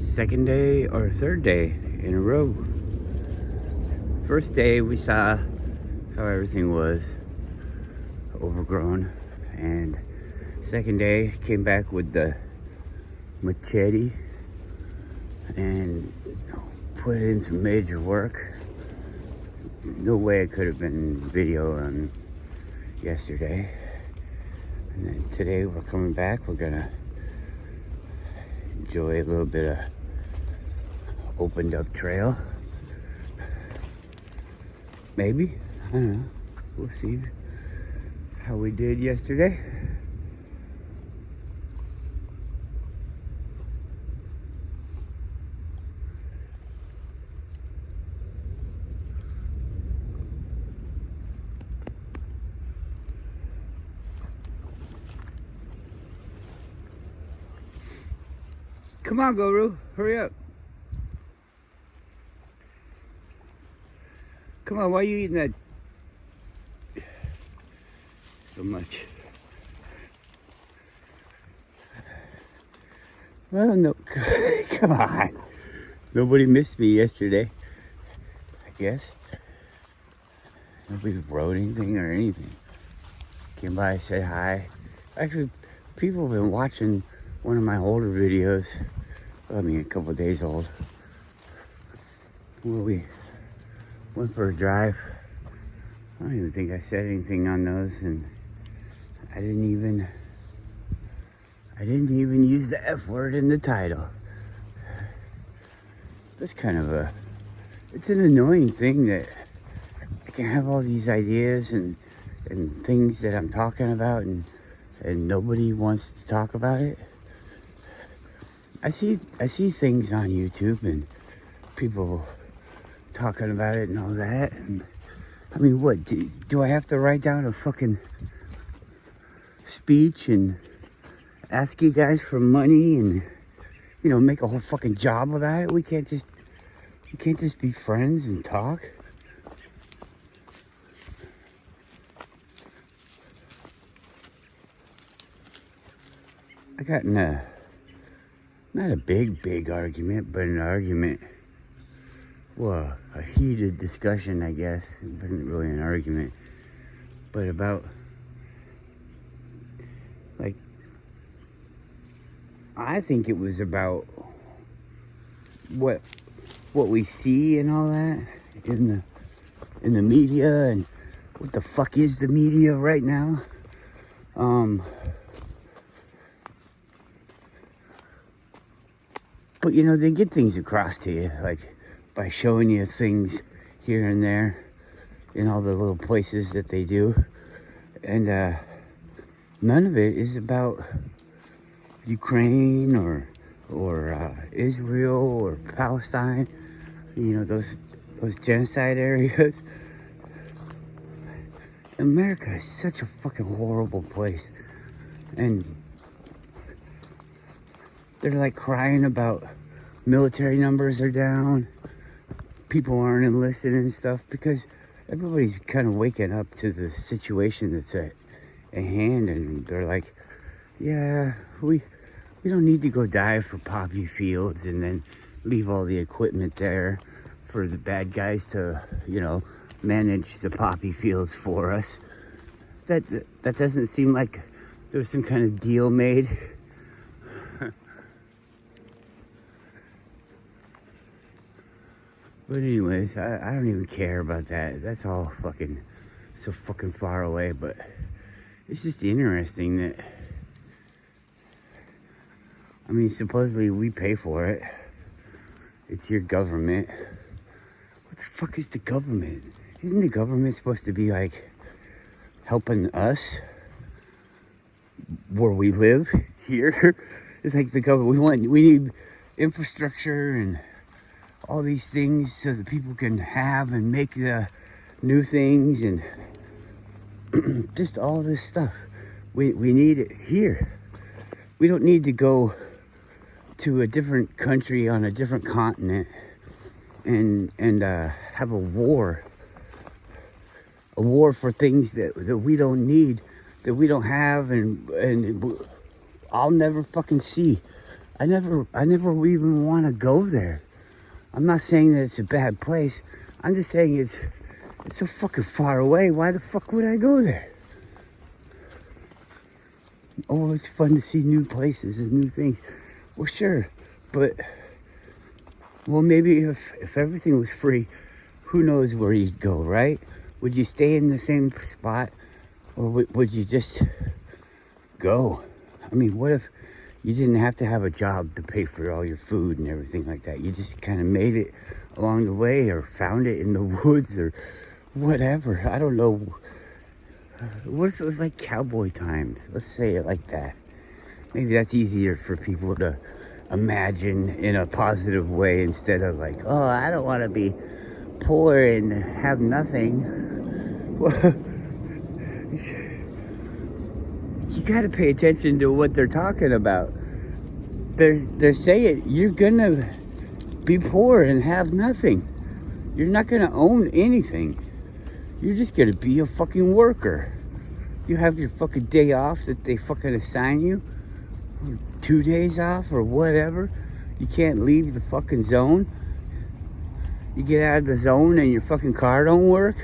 second day or third day in a row. First day we saw how everything was overgrown, and second day came back with the machete and put in some major work. No way it could have been video on yesterday. And then today we're coming back. We're gonna enjoy a little bit of opened up trail. Maybe, I don't know. We'll see how we did yesterday. Come on, Guru, hurry up. Come on, why are you eating that so much? Well, no, come on. Nobody missed me yesterday, I guess. Nobody wrote anything or anything. Came by, said hi. Actually, people have been watching one of my older videos. I mean, a couple days old. Where we went for a drive. I don't even think I said anything on those, and I didn't even use the F word in the title. That's kind of it's an annoying thing that I can have all these ideas and things that I'm talking about, and nobody wants to talk about it. I see things on YouTube and people talking about it and all that. And I mean, what do I have to write down a fucking speech and ask you guys for money and make a whole fucking job about it? We can't just be friends and talk. I got in not a big argument, but an argument. Well, a heated discussion, I guess. It wasn't really an argument, but about, like, I think it was about what we see and all that in the media, and what the fuck is the media right now. But they get things across to you, like by showing you things here and there in all the little places that they do. And none of it is about Ukraine or Israel or Palestine, those genocide areas. America is such a fucking horrible place. And they're like crying about military numbers are down, people aren't enlisted and stuff, because everybody's kind of waking up to the situation that's at hand, and they're like, yeah, we don't need to go die for poppy fields and then leave all the equipment there for the bad guys to, manage the poppy fields for us. That doesn't seem like there was some kind of deal made. But anyways, I don't even care about that. That's all fucking so fucking far away. But it's just interesting that, I mean, supposedly we pay for it. It's your government. What the fuck is the government? Isn't the government supposed to be like helping us where we live here? It's like the government. We need infrastructure and all these things so that people can have and make the new things and just all this stuff. We need it here. We don't need to go to a different country on a different continent and have a war for things that we don't need, that we don't have, and I'll never fucking see. I never even want to go there. I'm not saying that it's a bad place. I'm just saying it's so fucking far away. Why the fuck would I go there? Oh, it's fun to see new places and new things. Well, sure, but well, maybe if everything was free, who knows where you'd go, right? Would you stay in the same spot, or would you just go? I mean, what if you didn't have to have a job to pay for all your food and everything like that? You just kind of made it along the way, or found it in the woods, or whatever. I don't know. What if it was like cowboy times? Let's say it like that. Maybe that's easier for people to imagine in a positive way, instead of like, oh, I don't want to be poor and have nothing. You got to pay attention to what they're talking about. They're saying you're gonna be poor and have nothing. You're not gonna own anything. You're just gonna be a fucking worker. You have your fucking day off that they fucking assign you, 2 days off or whatever. You can't leave the fucking zone. You get out of the zone and your fucking car don't work.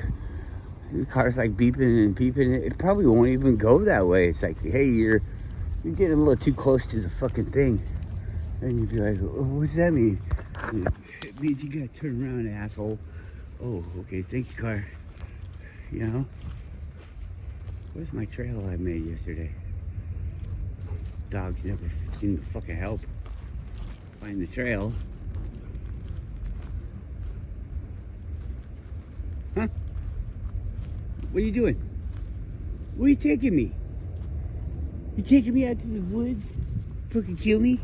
The car's like beeping and beeping. It probably won't even go that way. It's like, hey, you're getting a little too close to the fucking thing. And you'd be like, oh, what's that mean? It means you gotta turn around, asshole. Oh, okay, thank you, car. You know? Where's my trail I made yesterday? Dogs never seem to fucking help find the trail. Huh? What are you doing? Where are you taking me? You taking me out to the woods? Fucking kill me?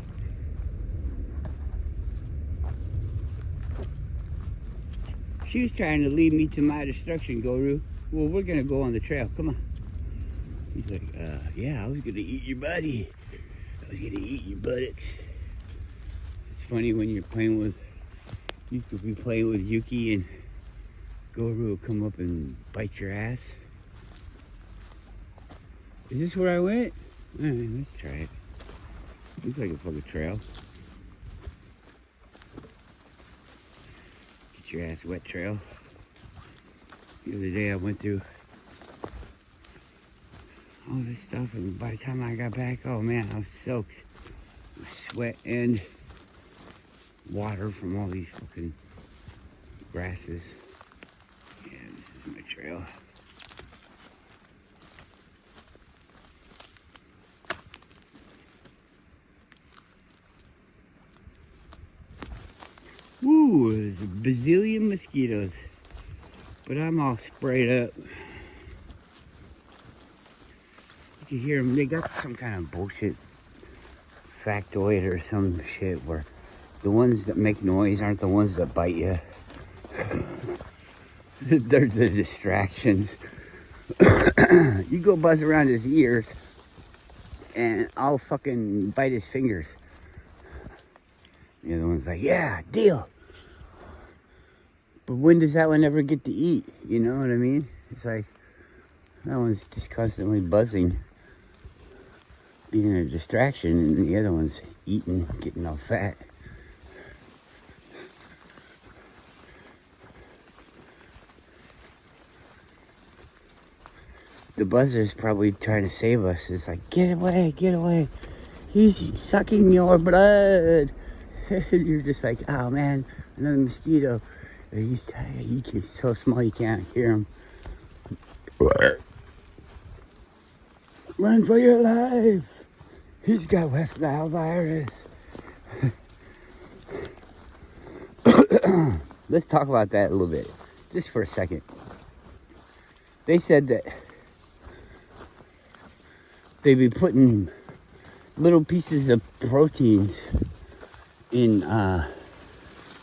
She was trying to lead me to my destruction, Goru. Well, we're gonna go on the trail. Come on. He's like, yeah, I was gonna eat your buddy. I was gonna eat your buttocks. It's funny when you're playing with, you could be playing with Yuki and Goru will come up and bite your ass. Is this where I went? All right, let's try it. Looks like a fucking trail. Get your ass wet trail. The other day I went through all this stuff, and by the time I got back, oh man, I was soaked with sweat and water from all these fucking grasses. Yeah, this is my trail. Ooh, there's a bazillion mosquitoes, but I'm all sprayed up. You can hear them. They got some kind of bullshit factoid or some shit where the ones that make noise aren't the ones that bite you. They're the distractions. You go buzz around his ears and I'll fucking bite his fingers. The other one's like, yeah, deal. But when does that one ever get to eat? You know what I mean? It's like, that one's just constantly buzzing, being a distraction, and the other one's eating, getting all fat. The buzzer's probably trying to save us. It's like, get away, get away. He's sucking your blood. You're just like, oh man, another mosquito. He's so small you can't hear him. Run for your life. He's got West Nile virus. Let's talk about that a little bit, just for a second. They said that they'd be putting little pieces of proteins in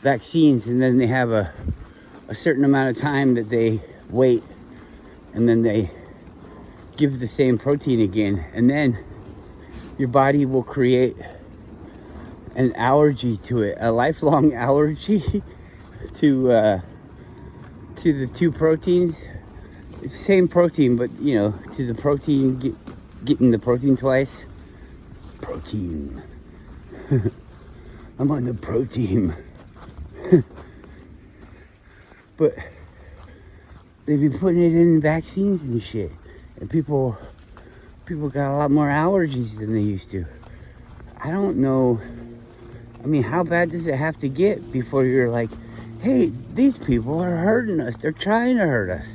vaccines, and then they have a certain amount of time that they wait, and then they give the same protein again, and then your body will create an allergy to it, a lifelong allergy to the two proteins. It's the same protein, but you know, to the protein, getting the protein twice. Protein. I'm on the pro team. But they've been putting it in vaccines and shit. And people got a lot more allergies than they used to. I don't know. I mean, how bad does it have to get before you're like, hey, these people are hurting us. They're trying to hurt us.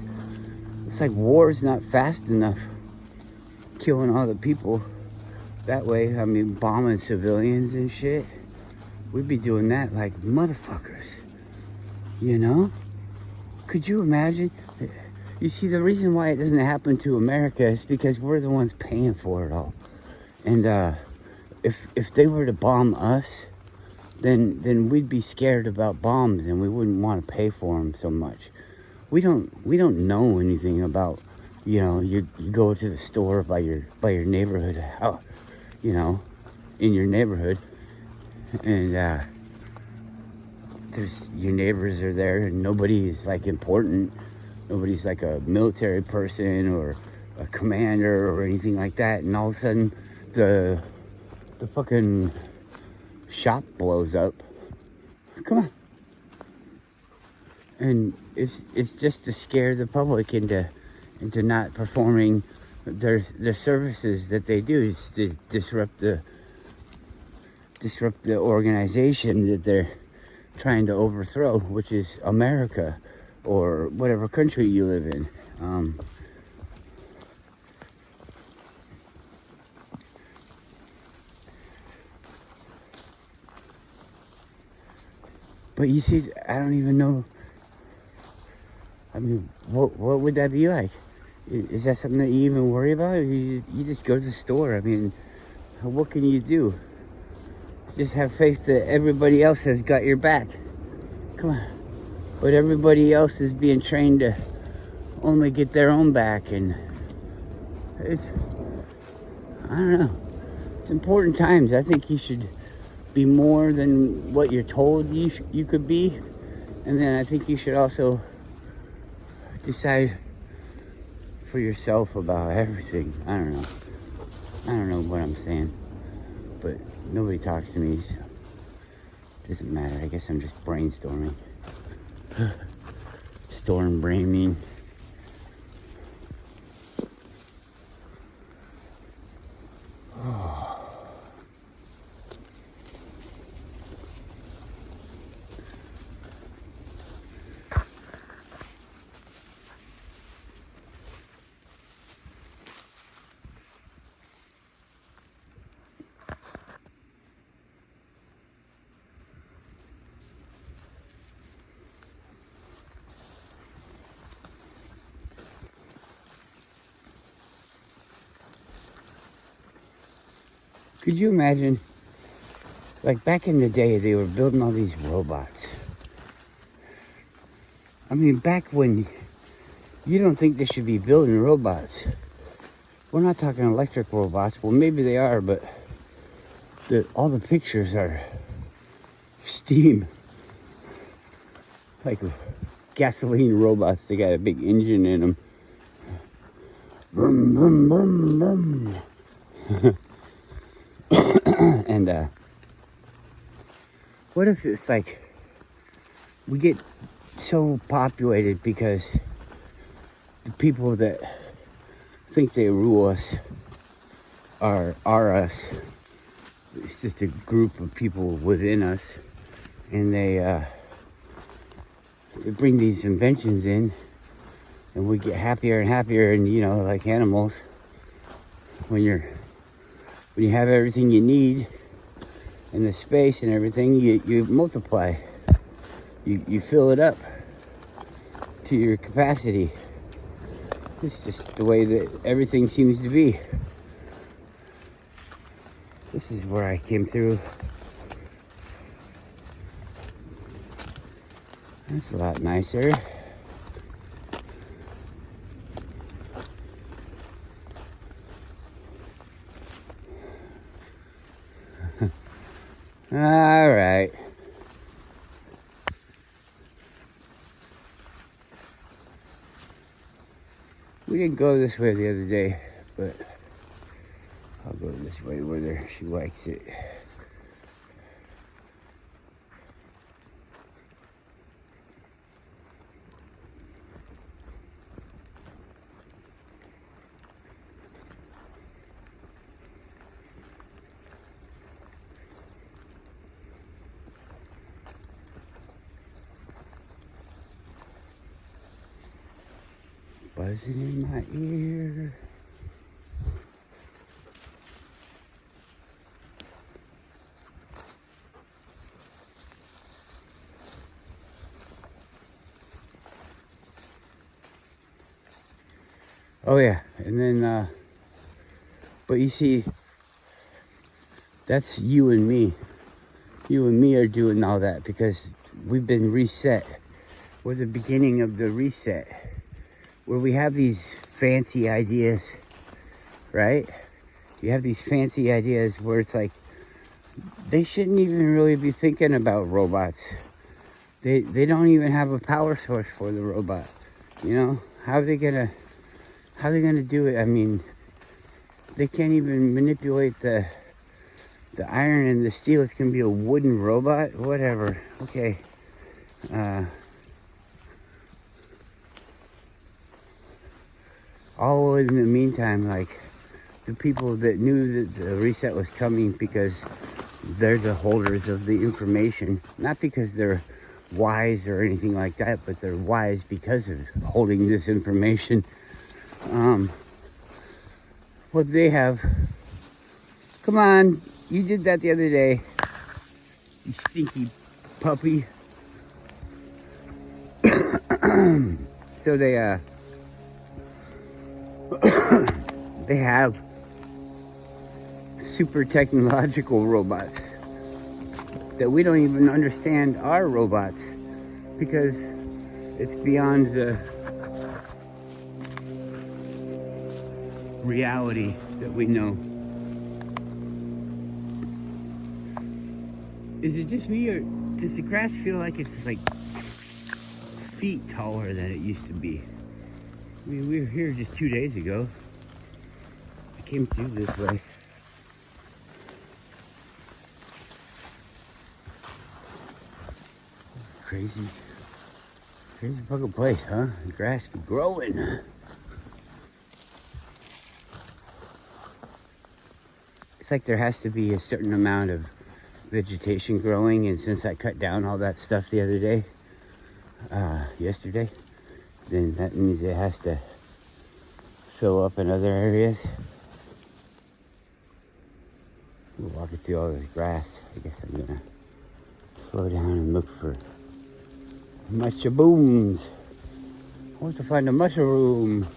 It's like war's not fast enough. Killing all the people that way. I mean, bombing civilians and shit. We'd be doing that like motherfuckers. You know? Could you imagine? You see, the reason why it doesn't happen to America is because we're the ones paying for it all. And if they were to bomb us, then we'd be scared about bombs and we wouldn't want to pay for them so much. We don't know anything about, you know, you go to the store by your neighborhood, you know, in your neighborhood, and your neighbors are there and nobody is like important. Nobody's like a military person or a commander or anything like that. And all of a sudden the fucking shop blows up. Come on. And it's just to scare the public into not performing their services that they do. It's to disrupt the organization that they're trying to overthrow, which is America or whatever country you live in. But you see, I don't even know. I mean, what would that be like? Is that something that you even worry about? You just go to the store. I mean, what can you do? Just have faith that everybody else has got your back. Come on. But everybody else is being trained to only get their own back, and I don't know. It's important times. I think you should be more than what you're told you could be, and then I think you should also decide for yourself about everything. I don't know what I'm saying, but nobody talks to me, so it doesn't matter. I guess I'm just brainstorming. Storm braining. Could you imagine, like back in the day, they were building all these robots. I mean, back when you don't think they should be building robots. We're not talking electric robots. Well, maybe they are, but all the pictures are steam. Like gasoline robots. They got a big engine in them. Vroom, vroom, vroom, vroom. And what if it's like we get so populated because the people that think they rule us are us. It's just a group of people within us, and they bring these inventions in, and we get happier and happier, and you know, like animals, when you have everything you need and the space and everything, you multiply. You fill it up to your capacity. It's just the way that everything seems to be. This is where I came through. That's a lot nicer. All right. We didn't go this way the other day, but I'll go this way where she likes it. buzzing in my ear. Oh yeah, and then, but you see, that's you and me. You and me are doing all that because we've been reset. We're the beginning of the reset, where we have these fancy ideas, right? You have these fancy ideas where it's like, they shouldn't even really be thinking about robots. They don't even have a power source for the robot. You know, how are they gonna do it? I mean, they can't even manipulate the iron and the steel. It's gonna be a wooden robot, whatever. Okay. All in the meantime, like, the people that knew that the reset was coming because they're the holders of the information, not because they're wise or anything like that, but they're wise because of holding this information. What they have, come on, you did that the other day, you stinky puppy. So they have super technological robots that we don't even understand are robots because it's beyond the reality that we know. Is it just me, or does the grass feel like it's like feet taller than it used to be? I mean, we were here just 2 days ago. I came through this way. Crazy fucking place, huh? The grass be growing. It's like there has to be a certain amount of vegetation growing, and since I cut down all that stuff the other day, yesterday, then that means it has to fill up in other areas. We're walking through all this grass. I guess I'm gonna slow down and look for mushrooms. I want to find a mushroom.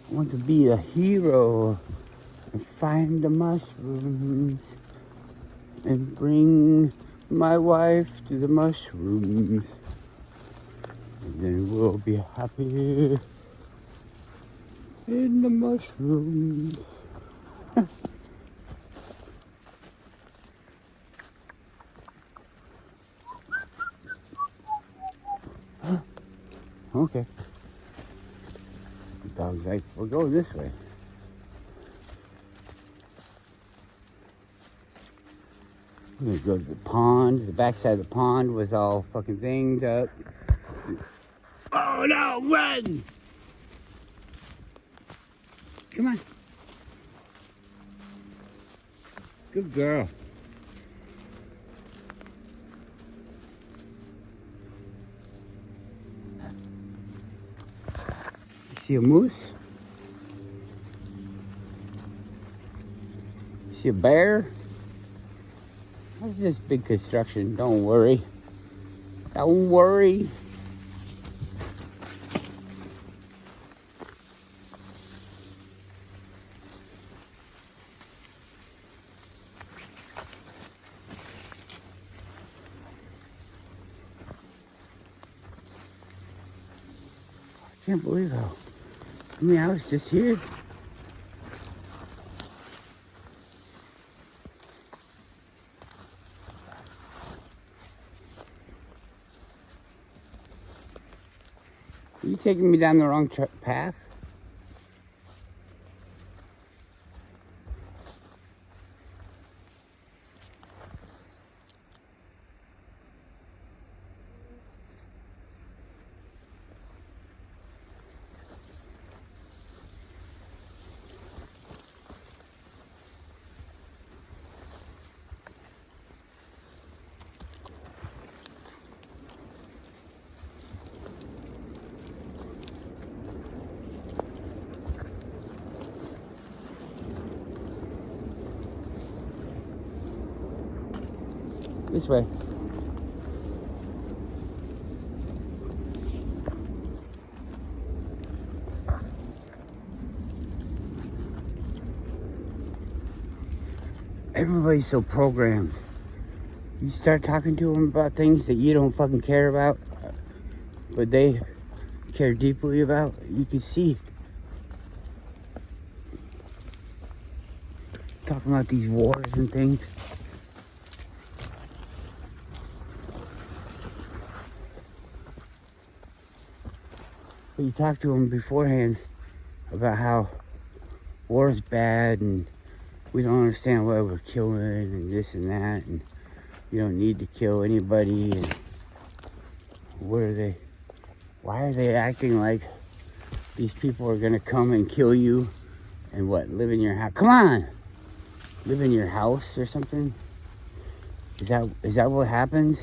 I want to be a hero and find the mushrooms and bring my wife to the mushrooms, and then we'll be happy in the mushrooms. Okay. The dog's like, we're going this way. I'm gonna go to the pond. The backside of the pond was all fucking thinged up. Oh no, run! Come on. Good girl. See a moose? See a bear? That's just big construction. Don't worry. Don't worry. I can't believe how. I mean, I was just here. Are you taking me down the wrong path? This way. Everybody's so programmed. You start talking to them about things that you don't fucking care about, but they care deeply about, you can see. Talking about these wars and things. But you talk to them beforehand about how war's bad and we don't understand why we're killing and this and that, and you don't need to kill anybody, and why are they acting like these people are gonna come and kill you and what, live in your house? Come on! Live in your house or something? Is that what happens?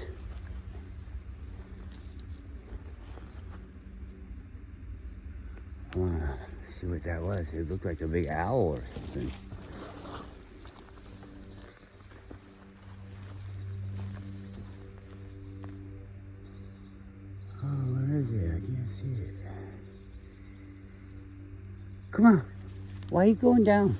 I wanna see what that was. It looked like a big owl or something. Oh, where is it? I can't see it. Come on. Why are you going down?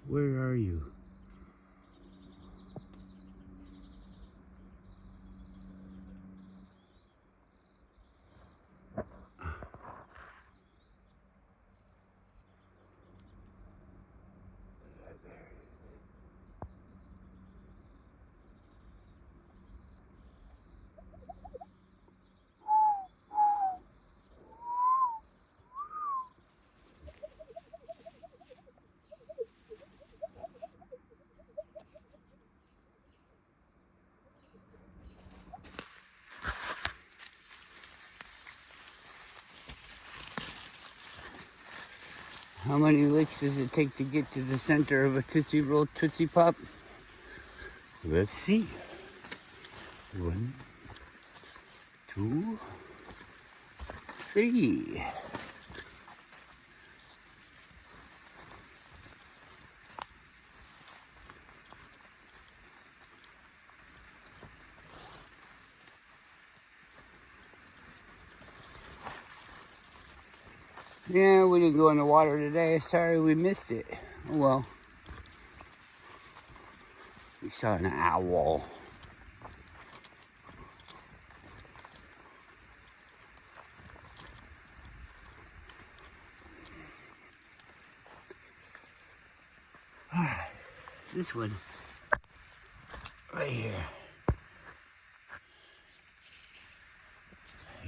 Where are you? How many licks does it take to get to the center of a Tootsie Roll Tootsie Pop? Let's see. 1, 2, 3. Yeah, we didn't go in the water today. Sorry we missed it. Oh well. We saw an owl. Alright, this one. Right here.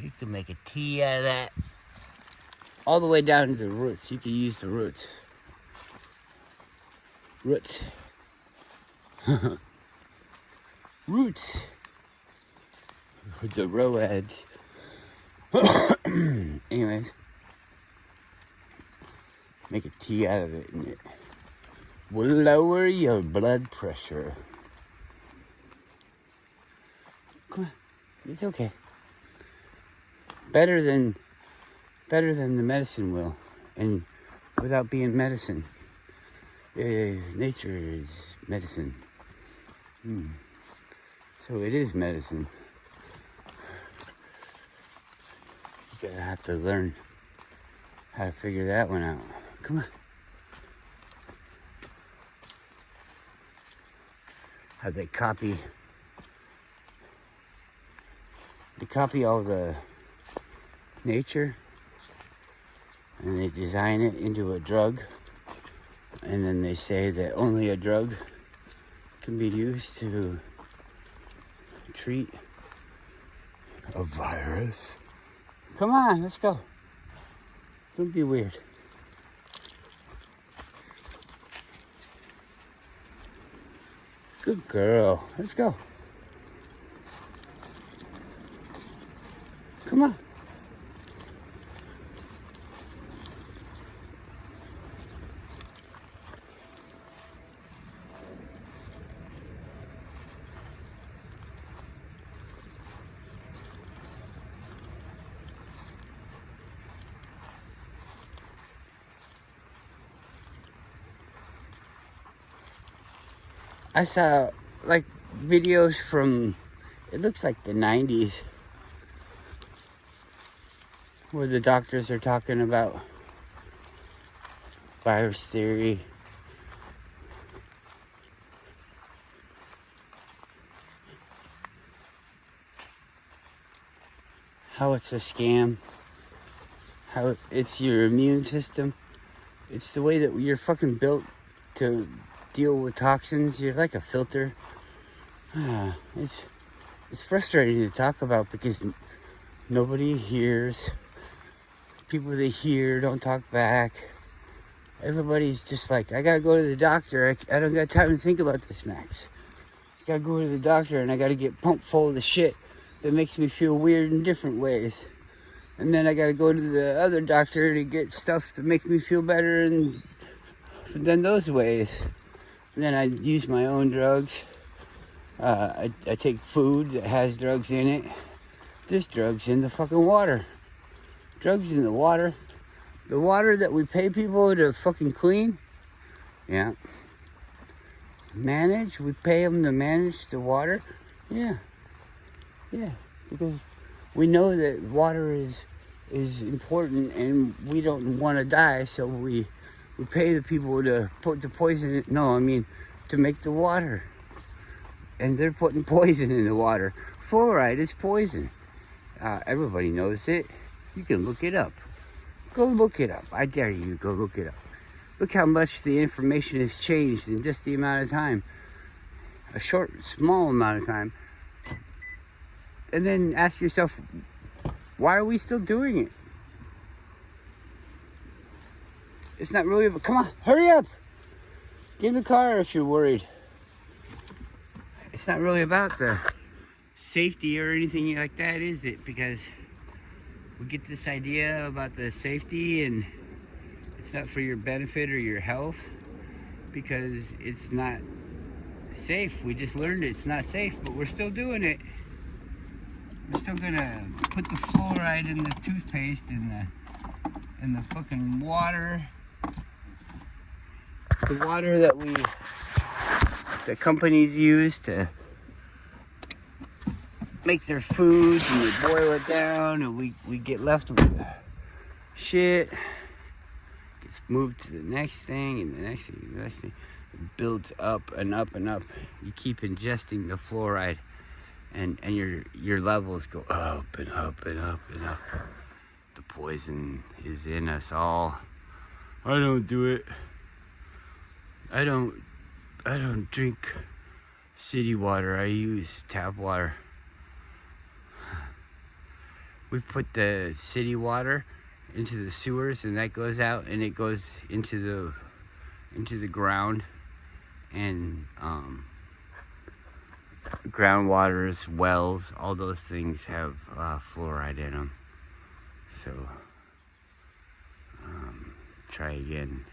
You can make a tea out of that. All the way down to the roots. You can use the roots. Roots. Roots. The roads. Anyways. Make a tea out of it and it will lower your blood pressure. Come on. It's okay. Better than the medicine will, and without being medicine. Nature is medicine. So it is medicine. You're gonna have to learn how to figure that one out. Come on. How they copy all the nature and they design it into a drug, and then they say that only a drug can be used to treat a virus. Come on, let's go. Don't be weird. Good girl. Let's go. Come on. I saw like videos from, it looks like the 90s, where the doctors are talking about virus theory. How it's a scam. How it's your immune system. It's the way that you're fucking built to deal with toxins. You're like a filter. It's frustrating to talk about because nobody hears. People that hear don't talk back. Everybody's just like, I gotta go to the doctor. I don't got time to think about this, Max. I gotta go to the doctor and I gotta get pumped full of the shit that makes me feel weird in different ways. And then I gotta go to the other doctor to get stuff that makes me feel better than those ways. And then I use my own drugs. I take food that has drugs in it. There's drugs in the fucking water. Drugs in the water. The water that we pay people to fucking clean. Yeah. Manage. We pay them to manage the water. Yeah. Yeah. Because we know that water is important and we don't want to die, so we pay the people to put the poison to make the water. And they're putting poison in the water. Fluoride is poison. Everybody knows it. You can look it up. Go look it up. I dare you, go look it up. Look how much the information has changed in just the amount of time. A short, small amount of time. And then ask yourself, why are we still doing it? It's not really, come on, hurry up. Get in the car if you're worried. It's not really about the safety or anything like that, is it? Because we get this idea about the safety and it's not for your benefit or your health because it's not safe. We just learned it's not safe, but we're still doing it. We're still gonna put the fluoride in the toothpaste and the fucking water. The water that the companies use to make their foods, and we boil it down and we get left with shit. Gets moved to the next thing and the next thing and the next thing. It builds up and up and up. You keep ingesting the fluoride and your levels go up and up and up and up. The poison is in us all. I don't do it. I don't drink city water. I use tap water. We put the city water into the sewers and that goes out and it goes into the ground, and groundwaters, wells, all those things have fluoride in them. So try again.